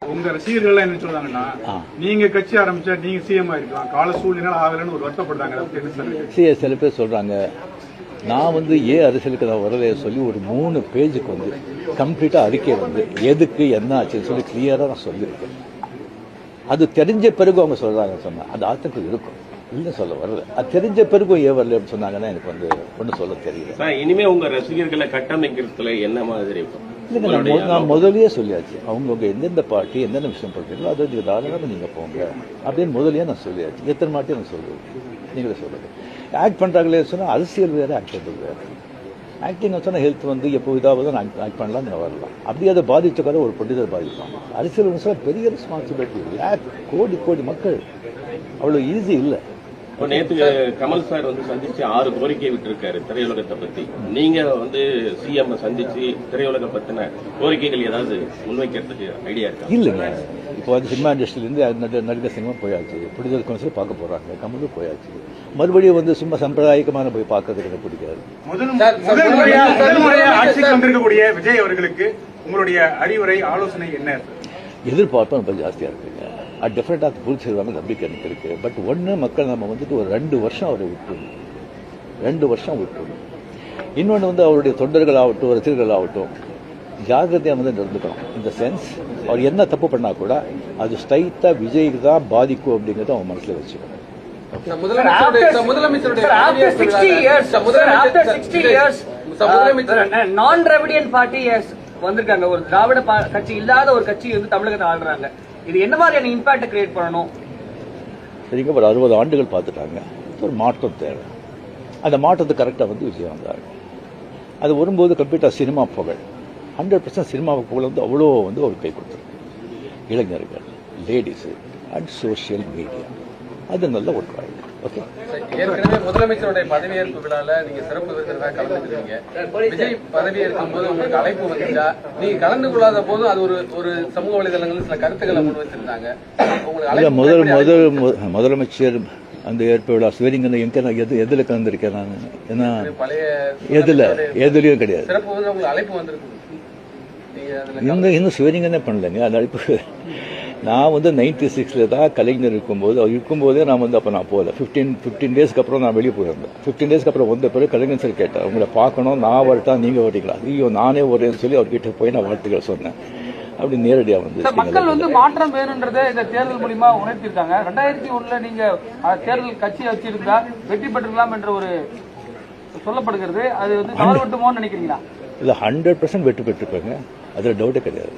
உங்க ரசிகர்கள் என்ன சொல்றாங்கன்னா, நீங்க கட்சி ஆரம்பிச்சா நீங்க சிஎம் ஆயிருக்கலாம், கால சூழ்நிலை ஆகலன்னு ஒரு வருத்தப்படுறாங்க. சில பேர் சொல்றாங்க, நான் ஏன் அரசியலுக்கு நான் வரலையே சொல்லி ஒரு 3 பேஜுக்கு கம்ப்ளீட்டா அறிக்கை எதுக்கு என்ன ஆச்சுன்னு சொல்லி கிளியரா நான் சொல்லியிருக்கேன். அது தெரிஞ்ச பிறகு அவங்க சொல்றாங்க சொன்னா அந்த ஆத்தங்கள் இருக்கும் இல்ல சொல்ல வரல. அது தெரிஞ்ச பிறகு ஏன் வரல அப்படின்னு சொன்னாங்கன்னா எனக்கு ஒன்றும் சொல்ல தெரியல. இனிமே உங்க ரசிகர்களை கட்டமைக்கிறதுல என்ன மாதிரி இருக்கும்? நான் முதலே சொல்லியாச்சு, அவங்க எந்தெந்த பார்ட்டி எந்தெந்த விஷயம் பண்றீங்களோ அதை தாராளமாக நீங்க போங்க அப்படின்னு முதலே நான் சொல்லியாச்சு. எத்தனை மாட்டி நான் சொல்லுவேன், நீங்களே சொல்லுங்க. ஆக்ட் பண்றாங்களே சொன்னா அரசியல் வேற, ஆக்ட் பண்றது வேற. ஆக்டிங் சொன்னா ஹெல்த் எப்போ இதாவது ஆக்ட் பண்ணலாம், நீங்க வரலாம். அப்படி அதை பாதிச்சக்காக ஒரு பொலிட்டிக்கல் பாதிப்பாங்க. அரசியல் சொன்னா பெரிய ரெஸ்பான்சிபிலிட்டி. கோடி கோடி மக்கள் அவ்வளவு ஈஸி இல்லை. நேற்று கமல் சார் சந்திச்சு 6 கோரிக்கை விட்டுருக்காரு திரையுலகத்தை பத்தி. நீங்க சிஎம் சந்திச்சு திரையுலக பத்தின கோரிக்கைகள் ஏதாவது முன்வைக்கிறதுக்கு ஐடியா இருக்கா? இல்லைங்க, இப்போ சினிமா இண்டஸ்ட்ரியிலேருந்து நடிகர் சினிமா போயாச்சு, ப்ரொடியூசர் கவுன்சில் பார்க்க போறாங்க, கமலும் போயாச்சு. மறுபடியும் சும்மா சம்பிரதாயமான போய் பார்க்கறதுக்கு எனக்கு பிடிக்காது. முதல் முறையா ஆட்சிக்கு வந்திருக்கக்கூடிய விஜய் அவர்களுக்கு உங்களுடைய அறிவுரை ஆலோசனை என்ன? எதிர்பார்ப்பு ரொம்ப ஜாஸ்தியா இருக்குங்க. அது டெஃபினட்டாக பூர்த்தி செய்வாங்க நம்பிக்கை எனக்கு இருக்கு. பட் ஒன்று மக்கள் நம்ம ஒரு 2 வருஷம் அவரை விட்டுணும், 2 வருஷம் விட்டுணும். இன்னொன்று அவருடைய தொண்டர்கள் ஆகட்டும், ரசிகர்கள் ஆகட்டும், ஜாகிரதையாக நடந்துக்கணும். இந்த சென்ஸ் அவர் என்ன தப்பு பண்ணா கூட அது ஸ்ட்ரைட்டா விஜய்க்கு தான் பாதிக்கும் அப்படிங்கிறத அவன் மனசுல வச்சுக்கணும். நான் திராவிடியன் பார்ட்டி வந்திருக்காங்க, ஒரு திராவிட கட்சி இல்லாத ஒரு கட்சி தமிழகத்தை ஆளுறாங்க. இது என்ன மாதிரியான இம்பாக்ட் கிரியேட் பண்ணணும்? சரிங்க, ஒரு 60 ஆண்டுகள் பார்த்துட்டாங்க. ஒரு மாற்றம் தேவை. அந்த மாற்றத்தை கரெக்டாக விஜய் வந்தார். அது வரும்போது கம்ப்ளீட்டாக சினிமா புகழ் 100% சினிமா புகழ் அவ்வளோ ஒரு கை கொடுத்துருக்கு. இளைஞர்கள், லேடிஸு அண்ட் சோசியல் மீடியா அது நல்ல ஒரு காரணம். ஓகே, ஏற்கனவே முதலமைச்சருடைய பதவியேற்பு விழால நீங்க சிறப்பு விருந்தினராக கலந்துக்கிறீங்க. விஜய் பதவியேற்கும் போது உங்களுக்கு அழைப்பு வந்துச்சா? நீங்க கலந்து கொள்ளாத போது அது ஒரு சமூக வலைதளங்களில் சில கருத்துக்களை முன் வச்சிருந்தாங்க. முதலமைச்சர் அந்த ஏற்பு விழா சிவரிங்க எதுல கலந்துருக்கேன் நான்? ஏன்னா எதுலயும் கிடையாது. சிறப்பு உங்களுக்கு அழைப்பு வந்திருக்கு, இன்னும் சிவரிங்கன்னே பண்ணலைங்க அந்த அழைப்பு. நான் 96 தான் கலைஞர் இருக்கும்போதே நான் அப்போ நான் போகல. 15 டேஸ்க்கு அப்புறம் நான் வெளியே போயிருந்தேன். 15 டேஸ்க்கு அப்புறம் வந்த பிறகு கலைஞர் சார் கேட்டார், உங்களை பார்க்கணும், நான் வரட்டா நீங்க வரீங்களா? ஐயோ நானே வரேன்னு சொல்லி அவர்கிட்ட போய் நான் வாழ்த்துக்கள் சொன்னேன். அப்படி நேரடியாக மக்கள் மாற்றம் வேணுன்றதை இந்த தேர்தல் மூலமா உணர்த்திருக்காங்க. 2001 நீங்க தேர்தல் கட்சி வச்சிருந்தா வெற்றி பெற்றுக்கலாம் என்ற ஒரு சொல்லப்படுகிறது. அது தவறு விட்டுமோன்னு நினைக்கிறீங்களா? இல்லை, 100% வெற்றி பெற்றுப்பாங்க, அதுல டவுட்டே கிடையாது.